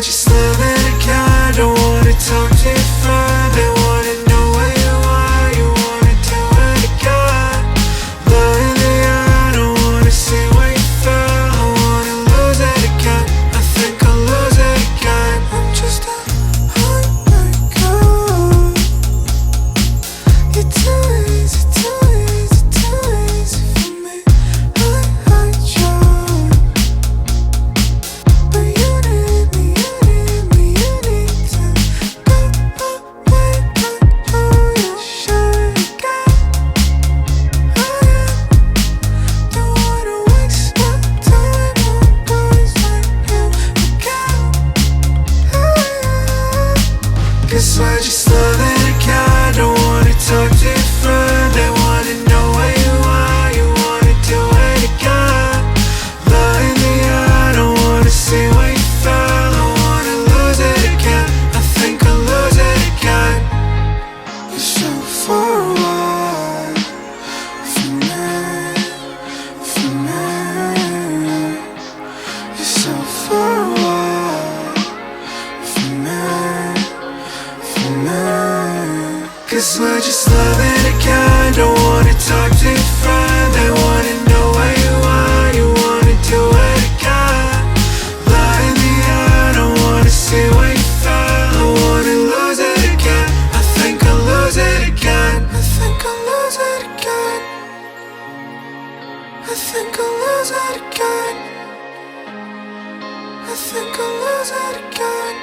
I just love it again. Don't wanna talk to your friend. They wanna know where you are. You wanna do it again. Blood in the air. Don't wanna see where you fell. I wanna lose it again. I think I'll lose it again. I'm just a heartbreaker. You're too easy, too easy, too easy for me. I hate you. But you need me, you need me, you need to go away, but do your shit again. I don't wanna waste my time on boys like you again. Guess I just love it again. Don't wanna talk to your friend. They wanna know where you are. You wanna do it again. Blood in the air. Don't wanna see where you fell. I wanna lose it again. I think I'll lose it again. You're so far away from me, from me. You're so far away from me, from me. Cause I just love it again. Don't wanna talk to your friend. They wanna know where you are. You wanna do it again. Blood in the air. Don't wanna see where you fell. I wanna lose it again. I think I'll lose it again. I think I'll lose it again. I think I'll lose it again. I think I'll lose it again.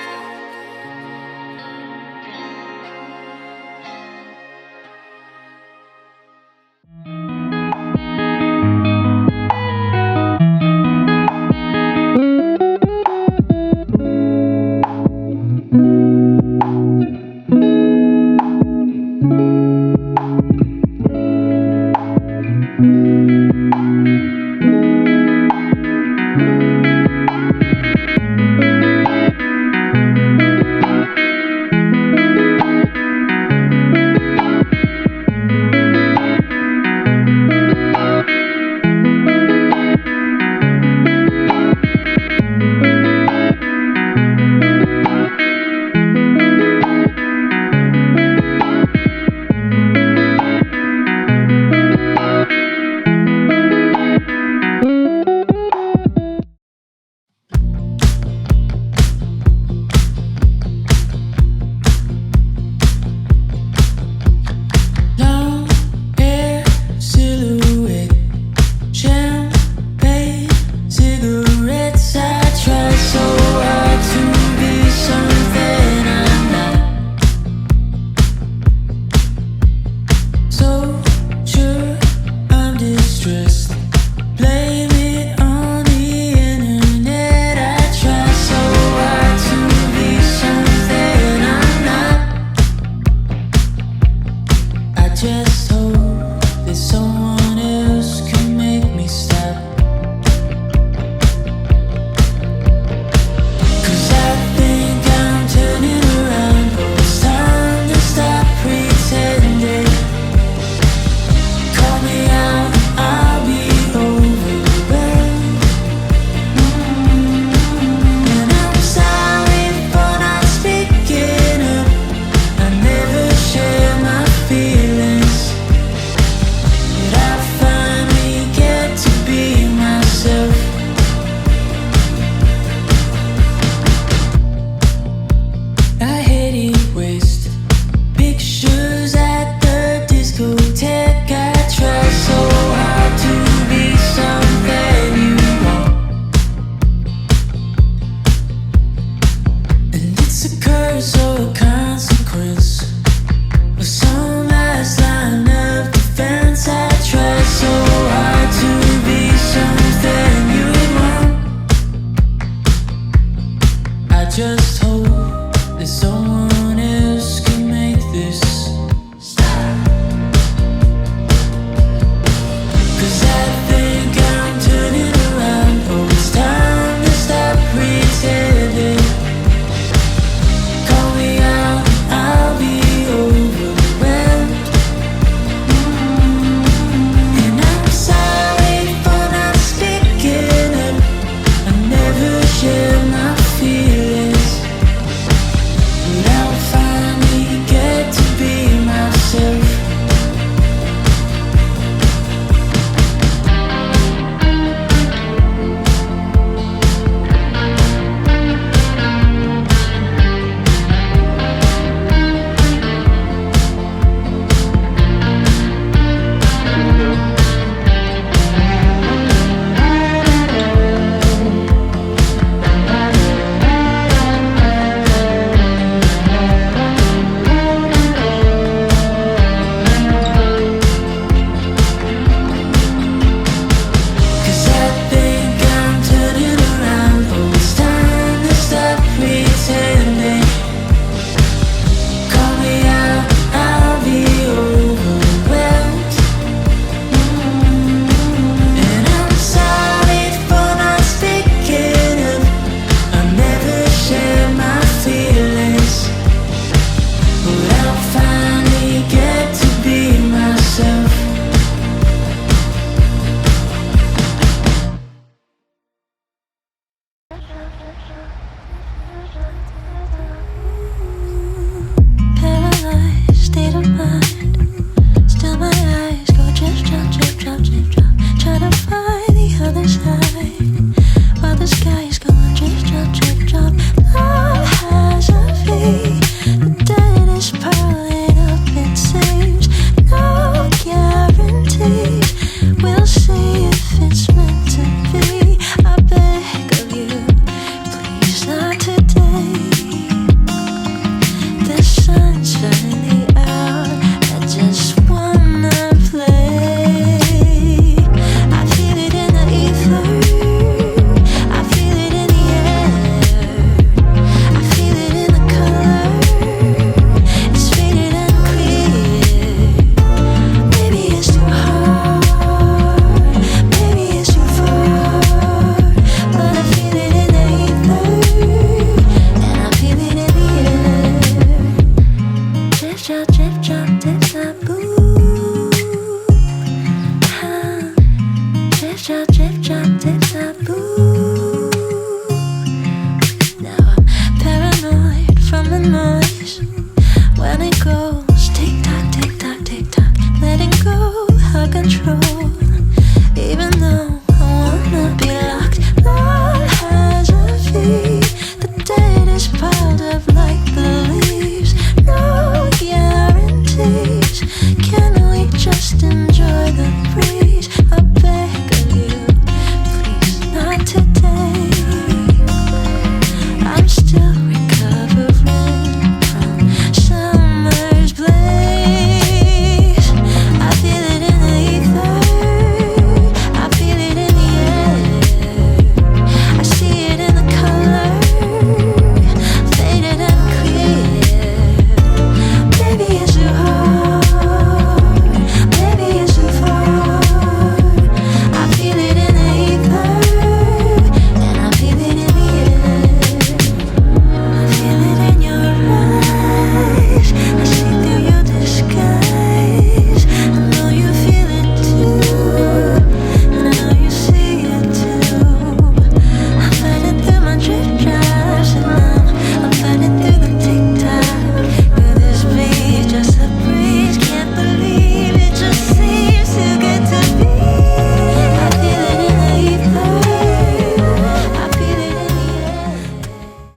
Long hair silhouette, champagne cigarettes. I try so hard to be something I'm not. So sure I'm distressed. Blame it on the internet. I try so hard to be something I'm not. I just hope that someone else can make me stop. Cause I think I'm turning around. It's time to stop pretending. Call me out, I'll be overwhelmed. And I'm sorry for not speaking up. I never share my feelings, but I finally get to be myself. I headed west, pictures at the discotheque. I try so hard to be something you want, and it's a curse or a consequence of some last line of defense. I try so hard to be something you want. I just hope that someone